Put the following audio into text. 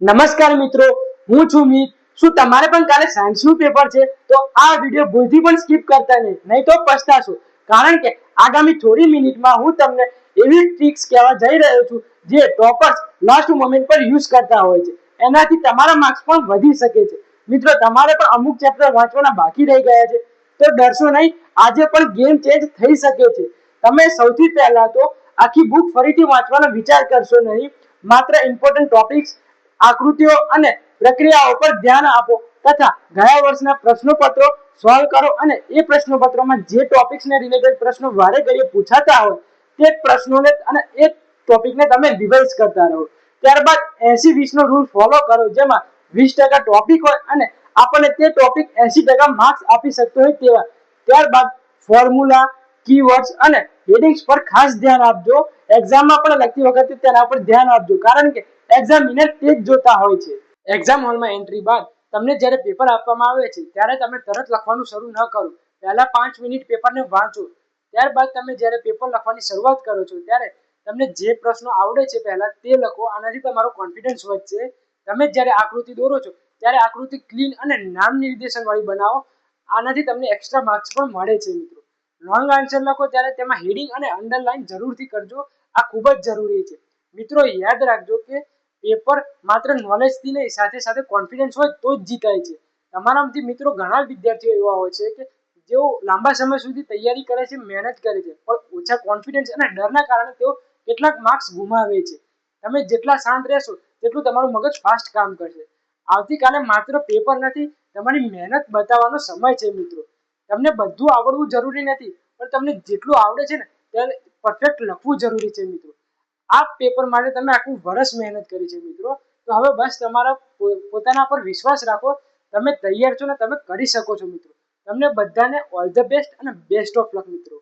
નમસ્કાર મિત્રો, હું છું મીત. શું તમારે પણ કાલે સાયન્સનું પેપર છે? તો આ વિડીયો ભૂલથી પણ સ્કીપ કરતા નહીં તો પછતાશો. કારણ કે આગામી થોડી મિનિટમાં હું તમને એવી ટ્રિક્સ કહેવા જઈ રહ્યો છું જે ટોપર્સ લાસ્ટ મોમેન્ટ પર યુઝ કરતા હોય છે. એનાથી તમારા માર્ક્સ પણ વધી શકે છે. મિત્રો, તમારે પણ અમુક ચેપ્ટર વાંચવાના બાકી રહી ગયા છે તો ડરશો નહીં, આજે પણ ગેમ ચેન્જ થઈ શકે છે. તમે સૌથી પહેલા તો આખી બુક ફરીથી વાંચવાનો વિચાર કરશો નહીં. માત્ર ઇમ્પોર્ટન્ટ ટોપિક્સ, આકૃતિઓ અને પ્રક્રિયાઓ પર ધ્યાન આપો તથા ગયા વર્ષના પ્રશ્નપત્રો સોલ્વ કરો અને એ પ્રશ્નપત્રોમાં જે ટોપિક્સને રિલેટેડ પ્રશ્નો વારે ઘડીએ પૂછાતા હોય તે પ્રશ્નોને અને એ ટોપિકને તમે રિવાઇઝ કરતા રહો. ત્યારબાદ 80-20 નો રૂલ ફોલો કરો, જેમાં 20% ટોપિક હોય અને આપણને તે ટોપિક 80% માર્ક્સ આપી શકતો હોય તેવા. ત્યારબાદ ફોર્મ્યુલા, કીવર્ડ્સ અને હેડિંગ્સ પર ખાસ ધ્યાન આપજો. એક્ઝામમાં પણ લખતી વખતે તેના પર ધ્યાન આપજો, કારણ કે એક્ઝામિનર તે જ જોતા હોય છે. એક્ઝામ હોલમાં એન્ટ્રી બાદ તમને જ્યારે પેપર આપવામાં આવે છે ત્યારે તમે તરત લખવાનું શરૂ ન કરો. પહેલા 5 મિનિટ પેપરને વાંચો. ત્યારબાદ તમે જ્યારે પેપર લખવાની શરૂઆત કરો છો ત્યારે તમને જે પ્રશ્નો આવડે છે પહેલા તે લખો. આનાથી તમારો કોન્ફિડન્સ વધશે. તમે જ્યારે આકૃતિ દોરો છો ત્યારે આકૃતિ ક્લીન અને નામ નિર્દેશન વાળી બનાવો. આનાથી તમને એક્સ્ટ્રા માર્ક્સ પણ મળે છે. મિત્રો, લોંગ આન્સર લખો ત્યારે તેમાં હેડિંગ અને અંડરલાઇન જરૂરથી કરજો. આ ખૂબ જ જરૂરી છે. મિત્રો, યાદ રાખજો કે પેપર માત્ર નોલેજથી નહીં, સાથે સાથે કોન્ફિડન્સ હોય તો જ જીતાય છે. તમારામાંથી મિત્રો ઘણા વિદ્યાર્થીઓ એવા હોય છે કે જેઓ લાંબા સમય સુધી તૈયારી કરે છે, મહેનત કરે છે, પણ ઓછા કોન્ફિડન્સ અને ડરના કારણે તેઓ કેટલાક માર્ક્સ ગુમાવે છે. તમે જેટલા શાંત રહેશો તેટલું તમારું મગજ ફાસ્ટ કામ કરશે. આવતીકાલે માત્ર પેપર નથી, તમારી મહેનત બતાવવાનો સમય છે. મિત્રો, તમને બધું આવડવું જરૂરી નથી, પણ તમને જેટલું આવડે છે ને ત્યારે પરફેક્ટ લખવું જરૂરી છે. મિત્રો, આ પેપર માટે તમે આખું વર્ષ મહેનત કરી છે. મિત્રો, તો હવે બસ તમારા પોતાના પર વિશ્વાસ રાખો. તમે તૈયાર છો ને તમે કરી શકો છો. મિત્રો, તમને બધાને ઓલ ધ બેસ્ટ અને બેસ્ટ ઓફ લક. મિત્રો.